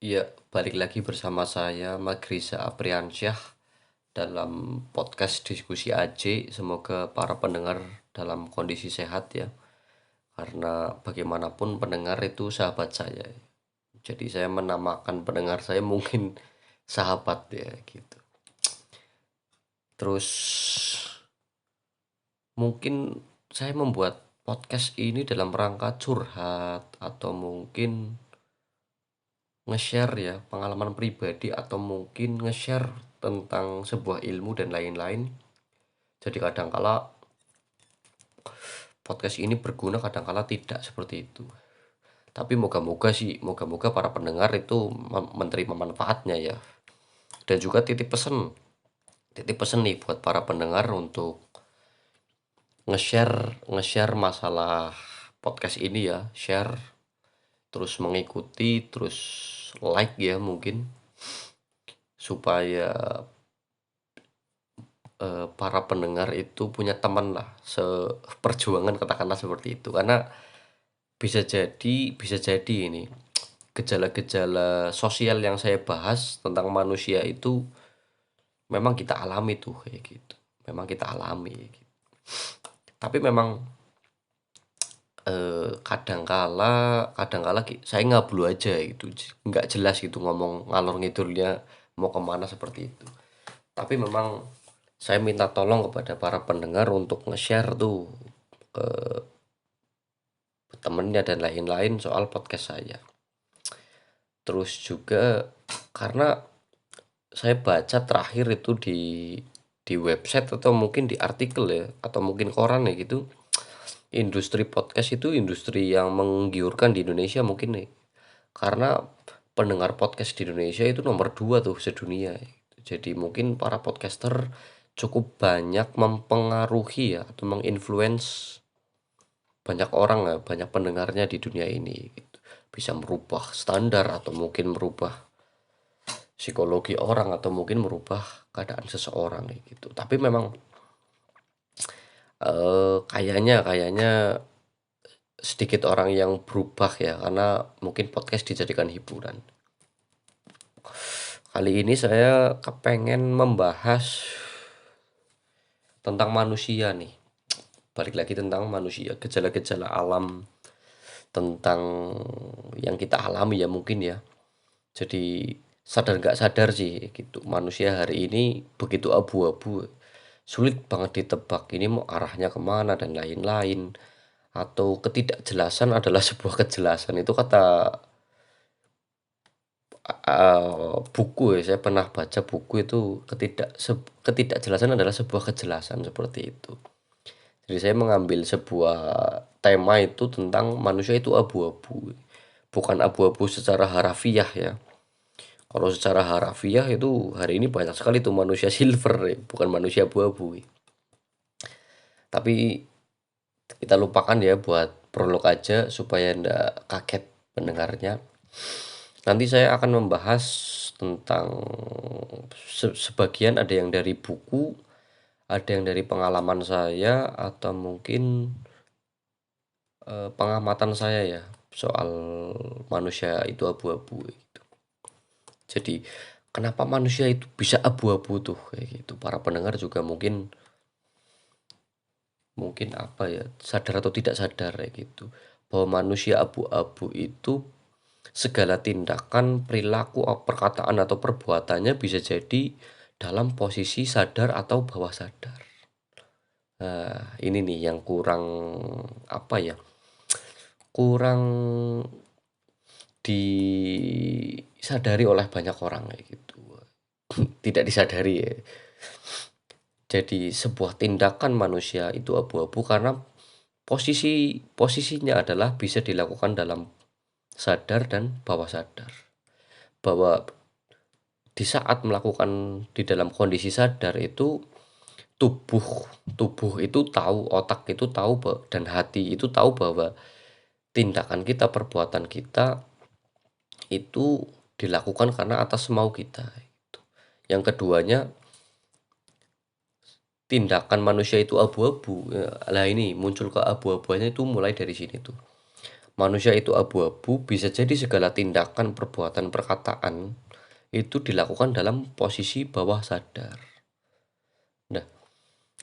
Iya, balik lagi bersama saya Magriza Apriansyah dalam podcast diskusi AJ. Semoga para pendengar dalam kondisi sehat ya. Karena bagaimanapun pendengar itu sahabat saya. Jadi saya menamakan pendengar saya mungkin sahabat ya gitu. Terus mungkin saya membuat podcast ini dalam rangka curhat atau mungkin nge-share ya pengalaman pribadi atau mungkin nge-share tentang sebuah ilmu dan lain-lain. Jadi kadangkala podcast ini berguna, kadangkala tidak seperti itu. Tapi moga-moga para pendengar itu menerima manfaatnya ya. Dan juga titip pesan nih buat para pendengar untuk nge-share masalah podcast ini ya, share terus mengikuti, terus like ya mungkin supaya para pendengar itu punya teman lah seperjuangan, katakanlah seperti itu. Karena bisa jadi ini gejala-gejala sosial yang saya bahas tentang manusia itu memang kita alami tuh kayak gitu, memang kita alami gitu. Tapi memang kadangkala saya ngablu aja gitu, nggak jelas gitu ngomong ngalor ngidulnya mau kemana seperti itu. Tapi memang saya minta tolong kepada para pendengar untuk nge-share tuh ke temennya dan lain-lain soal podcast saya. Terus juga karena saya baca terakhir itu di website atau mungkin di artikel ya atau mungkin koran ya gitu, industri podcast itu industri yang menggiurkan di Indonesia mungkin nih. Karena pendengar podcast di Indonesia itu nomor 2 tuh sedunia. Jadi mungkin para podcaster cukup banyak mempengaruhi ya atau menginfluence banyak orang ya, banyak pendengarnya di dunia ini gitu. Bisa merubah standar atau mungkin merubah psikologi orang atau mungkin merubah keadaan seseorang gitu. Tapi memang kayaknya sedikit orang yang berubah ya karena mungkin podcast dijadikan hiburan. Kali ini saya kepengen membahas tentang manusia nih. Balik lagi tentang manusia, gejala-gejala alam tentang yang kita alami ya mungkin ya. Jadi sadar nggak sadar sih gitu, manusia hari ini begitu abu-abu, sulit banget ditebak ini mau arahnya kemana dan lain-lain. Atau ketidakjelasan adalah sebuah kejelasan, itu kata buku ya, saya pernah baca buku itu ketidakjelasan adalah sebuah kejelasan, seperti itu. Jadi saya mengambil sebuah tema itu tentang manusia itu abu-abu, bukan abu-abu secara harafiah ya. Kalau secara harafiah itu hari ini banyak sekali tuh manusia silver ya, bukan manusia abu-abu. Tapi kita lupakan ya buat prolog aja supaya ndak kaget pendengarnya. Nanti saya akan membahas tentang sebagian, ada yang dari buku, ada yang dari pengalaman saya atau mungkin pengamatan saya ya soal manusia itu abu-abu gitu. Jadi kenapa manusia itu bisa abu-abu tuh kayak gitu. Para pendengar juga mungkin mungkin apa ya, sadar atau tidak sadar kayak gitu. Bahwa manusia abu-abu itu segala tindakan, perilaku, perkataan atau perbuatannya bisa jadi dalam posisi sadar atau bawah sadar. Nah, ini nih yang kurang apa ya? Kurang disadari oleh banyak orang kayak gitu. Tidak disadari ya. Jadi sebuah tindakan manusia itu abu-abu karena posisinya adalah bisa dilakukan dalam sadar dan bawah sadar. Bahwa di saat melakukan di dalam kondisi sadar itu tubuh tubuh itu tahu, otak itu tahu dan hati itu tahu bahwa tindakan kita, perbuatan kita itu dilakukan karena atas mau kita gitu. Yang keduanya, tindakan manusia itu abu-abu ya, lah ini muncul ke abu-abuannya itu mulai dari sini tuh. manusia itu abu-abu, bisa jadi segala tindakan, perbuatan, perkataan itu dilakukan dalam posisi bawah sadar. Nah,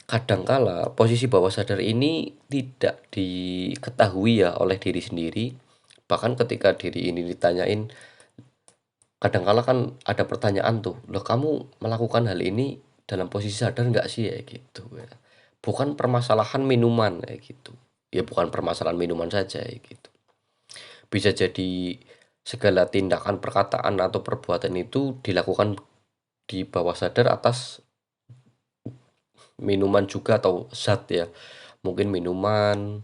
kadangkala posisi bawah sadar ini tidak diketahui ya oleh diri sendiri. Bahkan ketika diri ini ditanyain, kadangkala kan ada pertanyaan tuh, "Loh kamu melakukan hal ini dalam posisi sadar nggak sih?" Ya gitu ya. Bukan permasalahan minuman kayak gitu. Ya bukan permasalahan minuman saja ya gitu. Bisa jadi segala tindakan, perkataan, atau perbuatan itu dilakukan di bawah sadar atas minuman juga atau zat ya. Mungkin minuman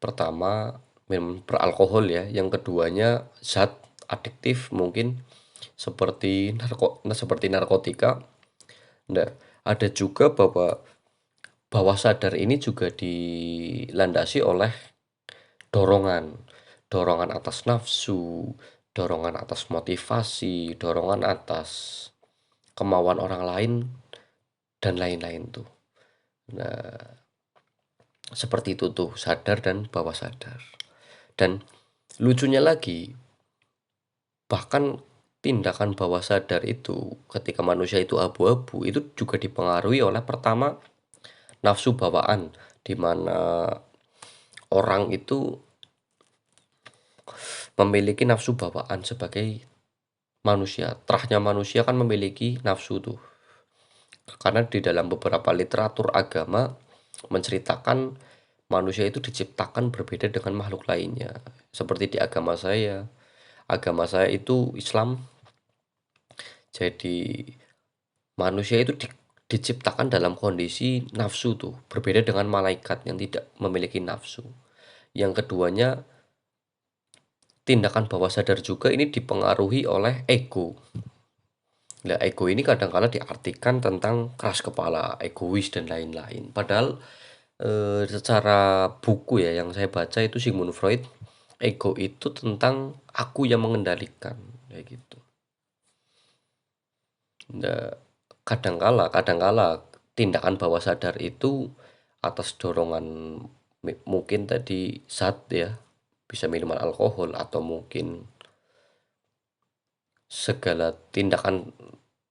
pertama, minuman beralkohol ya. Yang keduanya zat adiktif mungkin seperti narkotika. Nah, ada juga bahwa bawah sadar ini juga dilandasi oleh dorongan. Dorongan atas nafsu, dorongan atas motivasi, dorongan atas kemauan orang lain, dan lain-lain tuh. Nah, seperti itu tuh, sadar dan bawah sadar. Dan lucunya lagi, bahkan tindakan bawah sadar itu ketika manusia itu abu-abu itu juga dipengaruhi oleh pertama nafsu bawaan, di mana orang itu memiliki nafsu bawaan sebagai manusia. Terahnya manusia kan memiliki nafsu tuh. Karena di dalam beberapa literatur agama menceritakan manusia itu diciptakan berbeda dengan makhluk lainnya. Seperti di agama saya itu Islam. Jadi manusia itu diciptakan dalam kondisi nafsu tuh, berbeda dengan malaikat yang tidak memiliki nafsu. Yang keduanya, tindakan bawah sadar juga ini dipengaruhi oleh ego. Nah, ego ini kadang-kala diartikan tentang keras kepala, egois, dan lain-lain. Padahal secara buku ya yang saya baca itu Sigmund Freud, ego itu tentang aku yang mengendalikan, kayak gitu. Nah, kadangkala tindakan bawah sadar itu atas dorongan mungkin tadi zat ya, bisa minuman alkohol atau mungkin segala tindakan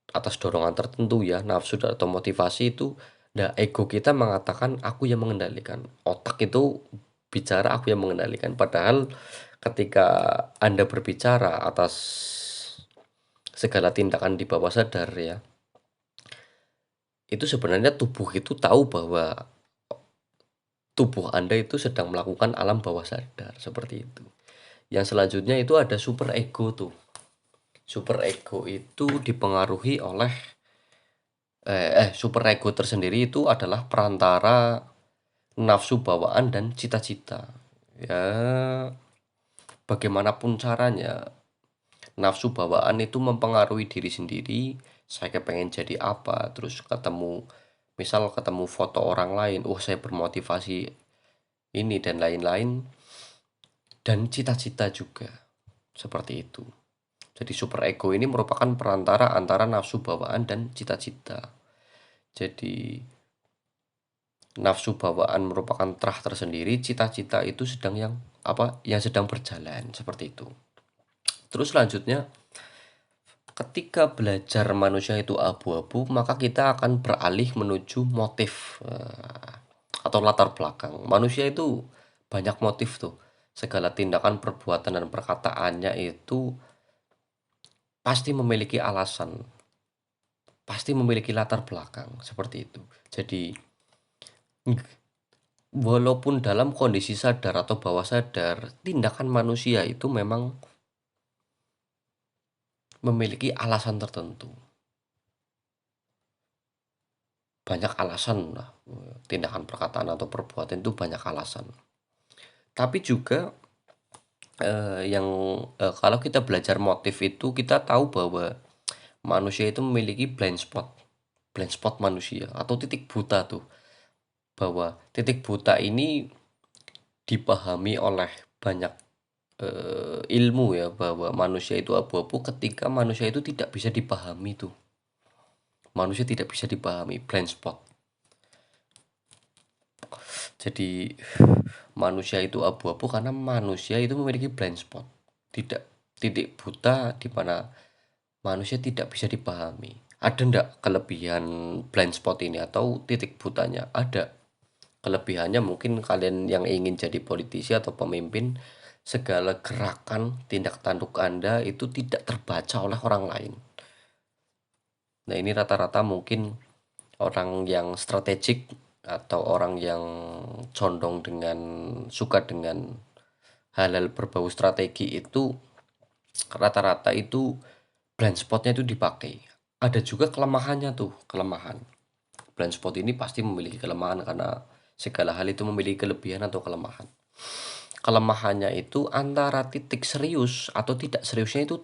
atas dorongan tertentu ya, nafsu atau motivasi itu. Nah, ego kita mengatakan aku yang mengendalikan. Otak itu bicara aku yang mengendalikan. Padahal ketika Anda berbicara atas segala tindakan di bawah sadar ya, itu sebenarnya tubuh itu tahu bahwa tubuh Anda itu sedang melakukan alam bawah sadar, seperti itu. Yang selanjutnya itu ada super ego tuh. Super ego itu dipengaruhi oleh super ego tersendiri itu adalah perantara nafsu bawaan dan cita-cita. Ya, bagaimanapun caranya, nafsu bawaan itu mempengaruhi diri sendiri. Saya kepengen jadi apa, terus ketemu foto orang lain, saya bermotivasi ini dan lain-lain, dan cita-cita juga seperti itu. Jadi super ego ini merupakan perantara antara nafsu bawaan dan cita-cita. Jadi nafsu bawaan merupakan terah tersendiri, cita-cita itu yang sedang berjalan seperti itu. Terus selanjutnya, ketika belajar manusia itu abu-abu, maka kita akan beralih menuju motif atau latar belakang. Manusia itu banyak motif tuh. Segala tindakan, perbuatan, dan perkataannya itu pasti memiliki alasan, pasti memiliki latar belakang seperti itu. Jadi walaupun dalam kondisi sadar atau bawah sadar, tindakan manusia itu memang memiliki alasan tertentu. Banyak alasan lah, tindakan, perkataan, atau perbuatan itu banyak alasan. Tapi juga kalau kita belajar motif itu, kita tahu bahwa manusia itu memiliki blind spot manusia atau titik buta tuh. Bahwa titik buta ini dipahami oleh banyak ilmu ya, bahwa manusia itu abu-abu ketika manusia itu tidak bisa dipahami tuh. Manusia tidak bisa dipahami, blind spot. Jadi manusia itu abu-abu karena manusia itu memiliki blind spot, tidak titik buta di mana manusia tidak bisa dipahami. Ada ndak kelebihan blind spot ini atau titik butanya? Ada. Kelebihannya mungkin kalian yang ingin jadi politisi atau pemimpin, segala gerakan, tindak tanduk Anda itu tidak terbaca oleh orang lain. Nah, ini rata-rata mungkin orang yang strategik atau orang yang condong dengan suka dengan hal-hal berbau strategi itu rata-rata itu blind spotnya itu dipakai. Ada juga kelemahannya tuh, kelemahan. Blind spot ini pasti memiliki kelemahan karena segala hal itu memiliki kelebihan atau kelemahan. Kelemahannya itu antara titik serius atau tidak seriusnya itu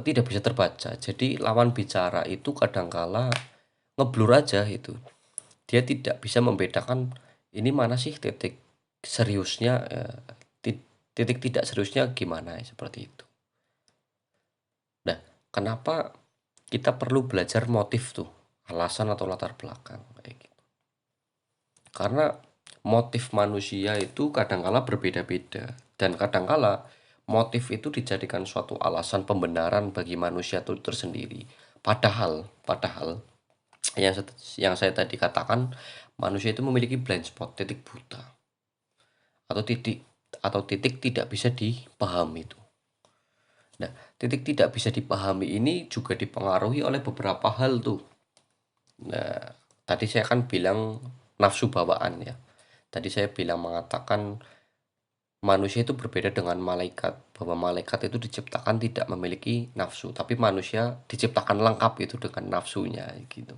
tidak bisa terbaca. Jadi lawan bicara itu kadangkala ngeblur aja itu. Dia tidak bisa membedakan ini mana sih titik seriusnya, titik tidak seriusnya gimana seperti itu. Nah, kenapa kita perlu belajar motif tuh, alasan atau latar belakang kayak gitu. Karena motif manusia itu kadangkala berbeda-beda dan kadangkala motif itu dijadikan suatu alasan pembenaran bagi manusia itu tersendiri. Padahal yang saya tadi katakan manusia itu memiliki blind spot, titik buta atau titik tidak bisa dipahami itu. Nah, titik tidak bisa dipahami ini juga dipengaruhi oleh beberapa hal tuh. Nah, tadi saya kan bilang nafsu bawaan ya. Tadi saya bilang mengatakan manusia itu berbeda dengan malaikat, bahwa malaikat itu diciptakan tidak memiliki nafsu, tapi manusia diciptakan lengkap itu dengan nafsunya gitu.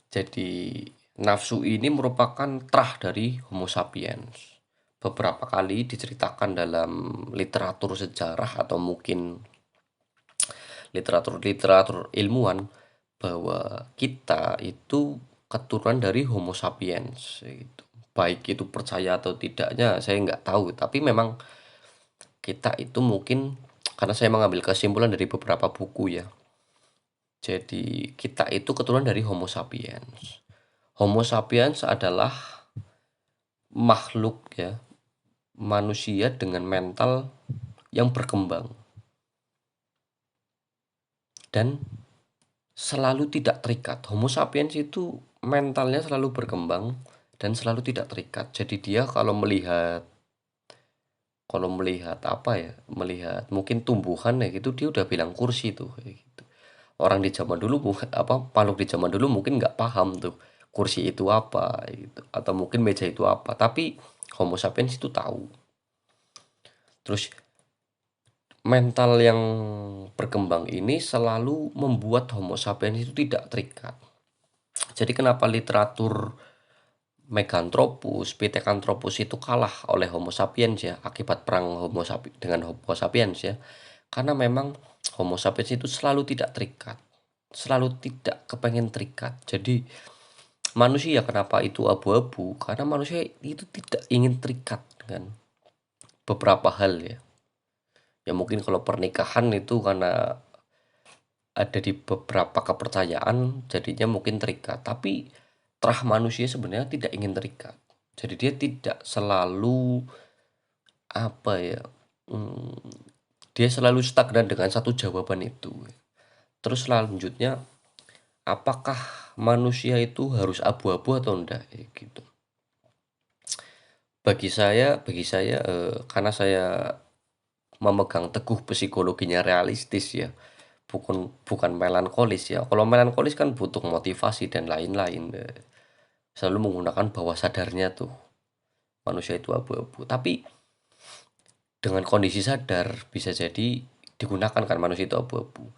Jadi nafsu ini merupakan terah dari Homo sapiens. Beberapa kali diceritakan dalam literatur sejarah atau mungkin literatur ilmuwan bahwa kita itu keturunan dari Homo sapiens gitu. Baik itu percaya atau tidaknya saya nggak tahu, tapi memang kita itu mungkin karena saya mengambil kesimpulan dari beberapa buku ya. Jadi kita itu keturunan dari Homo sapiens. Homo sapiens adalah makhluk ya, manusia dengan mental yang berkembang dan selalu tidak terikat. Homo sapiens itu mentalnya selalu berkembang dan selalu tidak terikat. Jadi dia kalau melihat apa ya, melihat mungkin tumbuhan ya gitu dia udah bilang kursi tuh kayak gitu. Orang di zaman dulu makhluk di zaman dulu mungkin nggak paham tuh kursi itu apa gitu atau mungkin meja itu apa. Tapi Homo sapiens itu tahu. Terus mental yang berkembang ini selalu membuat Homo sapiens itu tidak terikat. Jadi kenapa literatur Meganthropus, Pithecanthropus itu kalah oleh Homo sapiens ya akibat perang dengan Homo sapiens ya. Karena memang Homo sapiens itu selalu tidak terikat, selalu tidak kepengen terikat. Jadi manusia kenapa itu abu-abu? Karena manusia itu tidak ingin terikat dengan beberapa hal ya. Ya mungkin kalau pernikahan itu karena ada di beberapa kepercayaan jadinya mungkin terikat, tapi terah manusia sebenarnya tidak ingin terikat. Jadi dia tidak selalu apa ya, dia selalu stagnan dengan satu jawaban itu. Terus selanjutnya, apakah manusia itu harus abu-abu atau enggak? Gitu. Bagi saya, karena saya memegang teguh psikologinya realistis ya, bukan bukan melankolis ya. Kalau melankolis kan butuh motivasi dan lain-lain. Selalu menggunakan bawah sadarnya tuh manusia itu abu-abu. Tapi dengan kondisi sadar bisa jadi digunakan kan manusia itu abu-abu.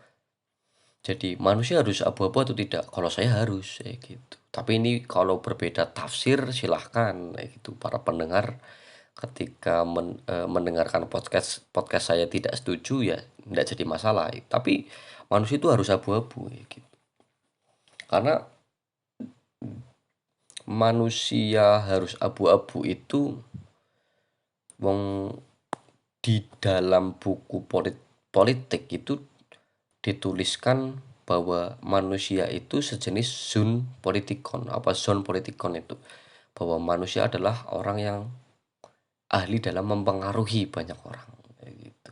Jadi manusia harus abu-abu atau tidak? Kalau saya harus gitu. Tapi ini kalau berbeda tafsir silahkan gitu para pendengar ketika mendengarkan podcast podcast saya tidak setuju ya tidak jadi masalah. Tapi manusia itu harus abu-abu gitu. Karena manusia harus abu-abu itu wong di dalam buku politik itu dituliskan bahwa manusia itu sejenis zon politikon. Apa zon politikon itu? bahwa manusia adalah orang yang ahli dalam mempengaruhi banyak orang, kayak gitu.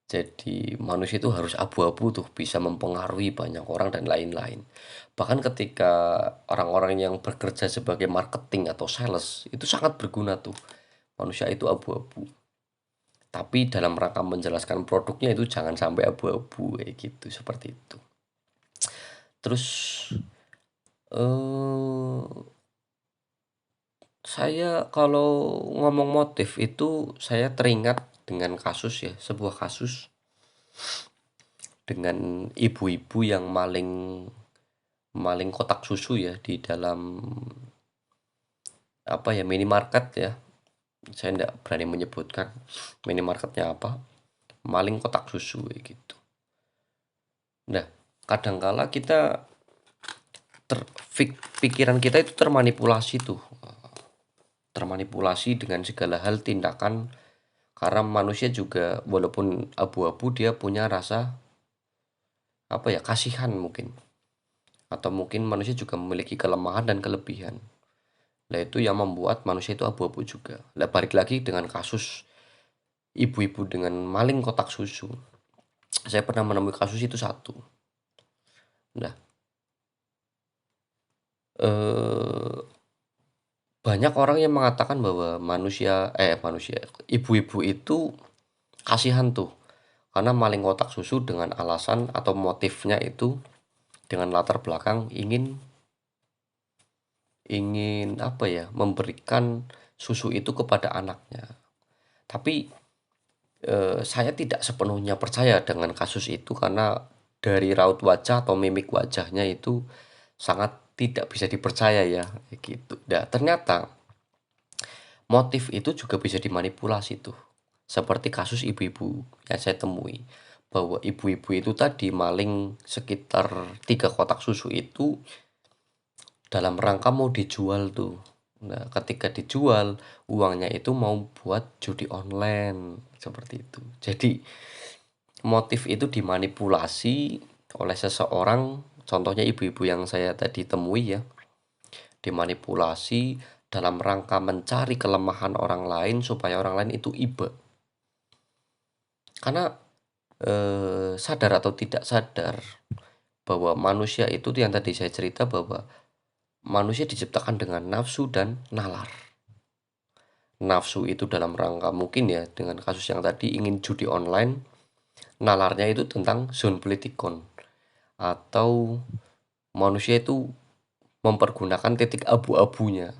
Jadi manusia itu harus abu-abu tuh, bisa mempengaruhi banyak orang dan lain-lain. Bahkan ketika orang-orang yang bekerja sebagai marketing atau sales, itu sangat berguna tuh. Manusia itu abu-abu. Tapi dalam rangka menjelaskan produknya itu jangan sampai abu-abu kayak gitu, seperti itu. Terus eh saya kalau ngomong motif itu saya teringat dengan kasus ya, sebuah kasus dengan ibu-ibu yang maling maling kotak susu ya di dalam apa ya, minimarket ya. Saya tidak berani menyebutkan minimarketnya apa. Maling kotak susu kayak gitu. Nah, kadangkala kita pikiran kita itu termanipulasi tuh. Termanipulasi dengan segala hal tindakan karena manusia juga walaupun abu-abu dia punya rasa apa ya, kasihan mungkin. Atau mungkin manusia juga memiliki kelemahan dan kelebihan. Nah, itu yang membuat manusia itu abu-abu juga. Nah, balik lagi dengan kasus ibu-ibu dengan maling kotak susu. Saya pernah menemui kasus itu satu. Nah, eh, banyak orang yang mengatakan bahwa manusia, ibu-ibu itu kasihan tuh. Karena maling kotak susu dengan alasan atau motifnya itu dengan latar belakang ingin ingin apa ya, memberikan susu itu kepada anaknya. Tapi saya tidak sepenuhnya percaya dengan kasus itu karena dari raut wajah atau mimik wajahnya itu sangat tidak bisa dipercaya ya, gitu. Nah, ternyata motif itu juga bisa dimanipulasi tuh. Seperti kasus ibu-ibu yang saya temui, bahwa ibu-ibu itu tadi maling sekitar 3 kotak susu itu dalam rangka mau dijual tuh. Nah, ketika dijual, uangnya itu mau buat judi online, seperti itu. Jadi motif itu dimanipulasi oleh seseorang, contohnya ibu-ibu yang saya tadi temui ya, dimanipulasi dalam rangka mencari kelemahan orang lain supaya orang lain itu iba. Karena sadar atau tidak sadar bahwa manusia itu yang tadi saya cerita bahwa manusia diciptakan dengan nafsu dan nalar. Nafsu itu dalam rangka mungkin ya dengan kasus yang tadi ingin judi online, nalarnya itu tentang zone politikon atau manusia itu mempergunakan titik abu-abunya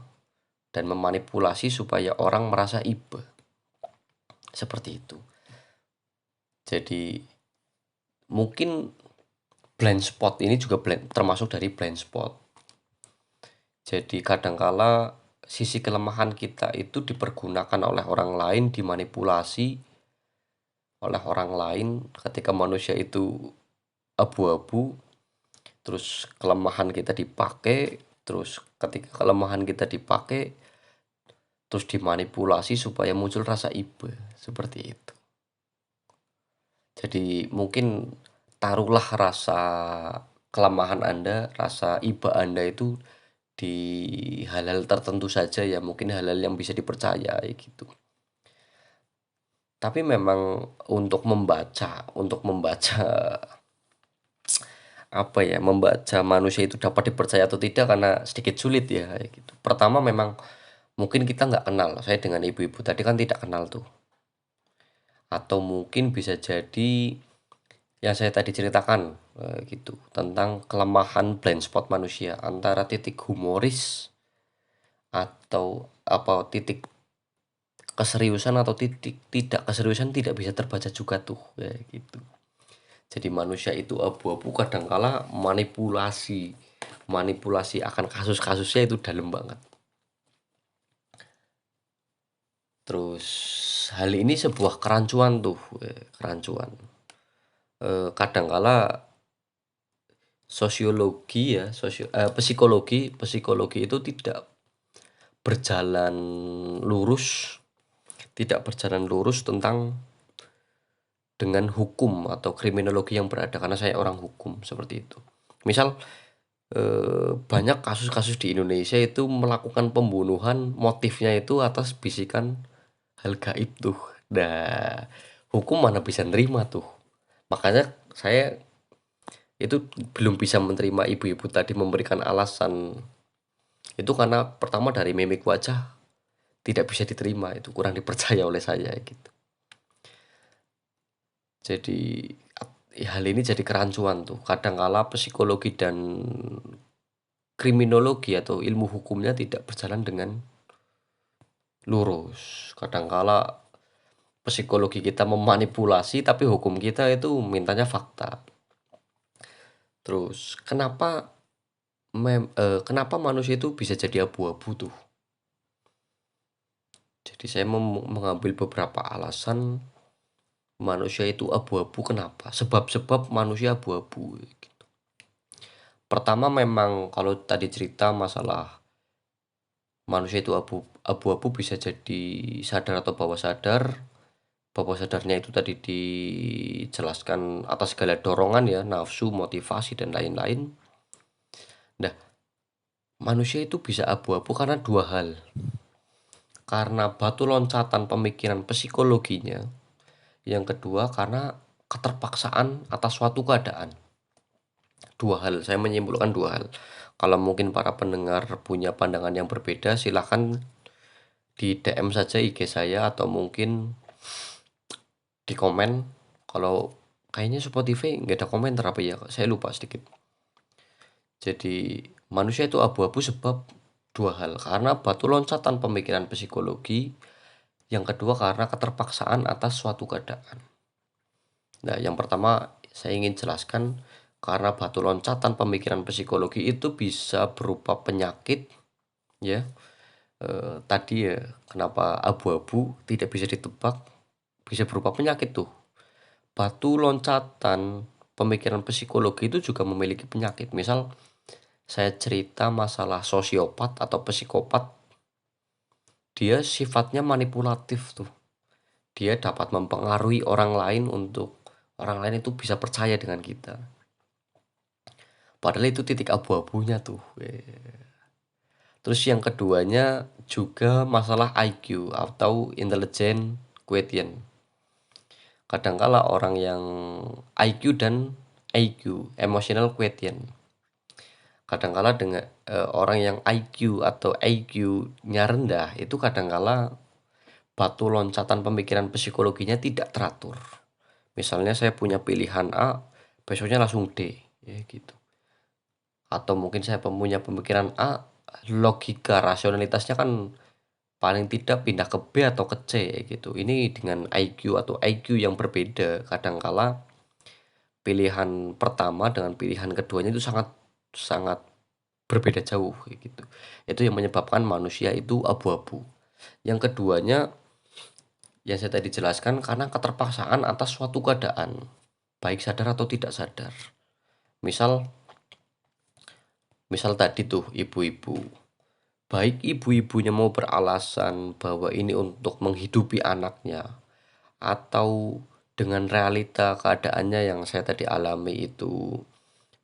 dan memanipulasi supaya orang merasa iba. Seperti itu. Jadi mungkin blind spot ini juga termasuk dari blind spot. Jadi kadangkala sisi kelemahan kita itu dipergunakan oleh orang lain, dimanipulasi oleh orang lain ketika manusia itu abu-abu, terus kelemahan kita dipakai, terus ketika kelemahan kita dipakai, terus dimanipulasi supaya muncul rasa iba, seperti itu. Jadi mungkin taruhlah rasa kelemahan Anda, rasa iba Anda itu di hal-hal tertentu saja ya, mungkin hal-hal yang bisa dipercaya gitu. Tapi memang untuk membaca apa ya, membaca manusia itu dapat dipercaya atau tidak karena sedikit sulit ya gitu. Pertama memang mungkin kita nggak kenal, saya dengan ibu-ibu tadi kan tidak kenal tuh. Atau mungkin bisa jadi yang saya tadi ceritakan gitu, tentang kelemahan blind spot manusia antara titik humoris atau apa titik keseriusan atau titik tidak keseriusan tidak bisa terbaca juga tuh ya gitu. Jadi manusia itu abu-abu kadangkala manipulasi manipulasi akan kasus-kasusnya itu dalam banget. Terus hal ini sebuah kerancuan tuh, kerancuan. Kadangkala psikologi psikologi itu berjalan lurus tidak berjalan lurus tentang dengan hukum atau kriminologi yang berada karena saya orang hukum seperti itu. Misal banyak kasus-kasus di Indonesia itu melakukan pembunuhan, motifnya itu atas bisikan hal gaib tuh. Nah, hukum mana bisa nerima tuh. Makanya saya itu belum bisa menerima ibu-ibu tadi memberikan alasan itu karena pertama dari mimik wajah tidak bisa diterima, itu kurang dipercaya oleh saya gitu. Jadi hal ini jadi kerancuan tuh. Kadangkala psikologi dan kriminologi atau ilmu hukumnya tidak berjalan dengan lurus. Kadangkala psikologi kita memanipulasi tapi hukum kita itu mintanya fakta. Terus kenapa manusia itu bisa jadi abu-abu tuh? Jadi saya mengambil beberapa alasan manusia itu abu-abu kenapa? Sebab-sebab manusia abu-abu gitu. Pertama memang kalau tadi cerita masalah manusia itu abu-abu bisa jadi sadar atau bawah sadar. Bawah sadarnya itu tadi dijelaskan atas segala dorongan ya, nafsu, motivasi dan lain-lain. Nah, manusia itu bisa abu-abu karena dua hal. Karena batu loncatan pemikiran psikologinya. Yang kedua karena keterpaksaan atas suatu keadaan. Dua hal, saya menyimpulkan dua hal. Kalau mungkin para pendengar punya pandangan yang berbeda, silahkan di DM saja IG saya atau mungkin di komen. Kalau kayaknya Spotify nggak ada komentar apa ya, saya lupa sedikit. Jadi manusia itu abu-abu sebab dua hal. Karena batu loncatan pemikiran psikologi. Yang kedua karena keterpaksaan atas suatu keadaan. Nah, yang pertama saya ingin jelaskan karena batu loncatan pemikiran psikologi itu bisa berupa penyakit ya. Tadi ya kenapa abu-abu tidak bisa ditebak, bisa berupa penyakit tuh. Batu loncatan pemikiran psikologi itu juga memiliki penyakit. Misal saya cerita masalah sosiopat atau psikopat, dia sifatnya manipulatif tuh. Dia dapat mempengaruhi orang lain untuk orang lain itu bisa percaya dengan kita. Padahal itu titik abu-abunya tuh. Terus yang keduanya juga masalah IQ atau intelligent quotient. Kadangkala orang yang IQ dan EQ, emotional quotient. Kadangkala dengan orang yang IQ atau EQ-nya rendah itu kadangkala batu loncatan pemikiran psikologinya tidak teratur. Misalnya saya punya pilihan A, besoknya langsung D, ya gitu. Atau mungkin saya punya pemikiran A, logika rasionalitasnya kan paling tidak pindah ke B atau ke C gitu. Ini dengan IQ atau IQ yang berbeda. Kadangkala pilihan pertama dengan pilihan keduanya itu sangat sangat berbeda jauh gitu. Itu yang menyebabkan manusia itu abu-abu. Yang keduanya yang saya tadi jelaskan karena keterpaksaan atas suatu keadaan, baik sadar atau tidak sadar. Misal misal tadi tuh ibu-ibu. Baik ibu-ibunya mau beralasan bahwa ini untuk menghidupi anaknya atau dengan realita keadaannya yang saya tadi alami itu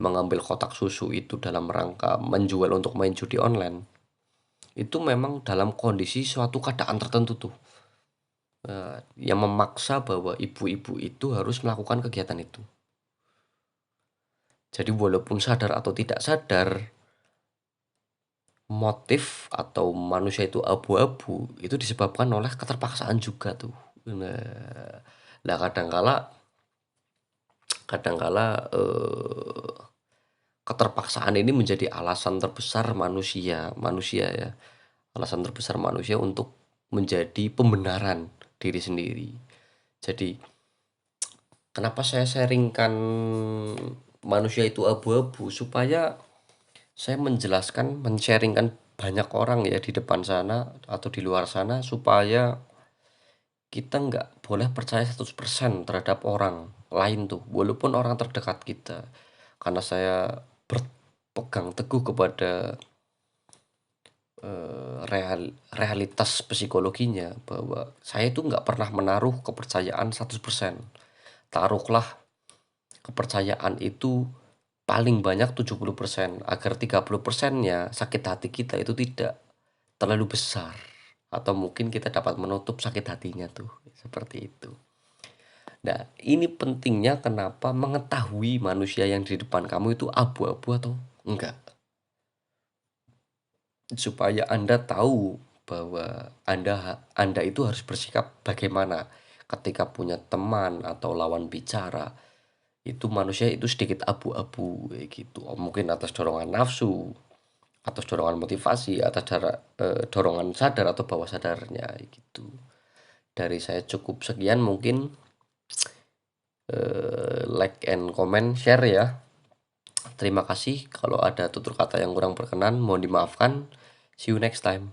mengambil kotak susu itu dalam rangka menjual untuk main judi online. Itu memang dalam kondisi suatu keadaan tertentu tuh. Yang memaksa bahwa ibu-ibu itu harus melakukan kegiatan itu. Jadi walaupun sadar atau tidak sadar, motif atau manusia itu abu-abu itu disebabkan oleh keterpaksaan juga tuh. Nah kadangkala kadangkala keterpaksaan ini menjadi alasan terbesar manusia ya, alasan terbesar manusia untuk menjadi pembenaran diri sendiri. Jadi kenapa saya sharingkan manusia itu abu-abu supaya saya menjelaskan, men-sharingkan banyak orang ya di depan sana atau di luar sana supaya kita nggak boleh percaya 100% terhadap orang lain tuh, walaupun orang terdekat kita. Karena saya berpegang teguh kepada realitas psikologinya bahwa saya itu nggak pernah menaruh kepercayaan 100%. Taruhlah kepercayaan itu paling banyak 70%, agar 30%-nya sakit hati kita itu tidak terlalu besar, atau mungkin kita dapat menutup sakit hatinya tuh, seperti itu. Nah, ini pentingnya kenapa mengetahui manusia yang di depan kamu itu abu-abu atau enggak. Supaya Anda tahu bahwa Anda itu harus bersikap bagaimana ketika punya teman atau lawan bicara. Itu manusia itu sedikit abu-abu kayak gitu. Mungkin atas dorongan nafsu, atas dorongan motivasi, atas dorongan sadar atau bawah sadarnya gitu. Dari saya cukup sekian, mungkin like and comment, share ya. Terima kasih. Kalau ada tutur kata yang kurang berkenan mohon dimaafkan. See you next time.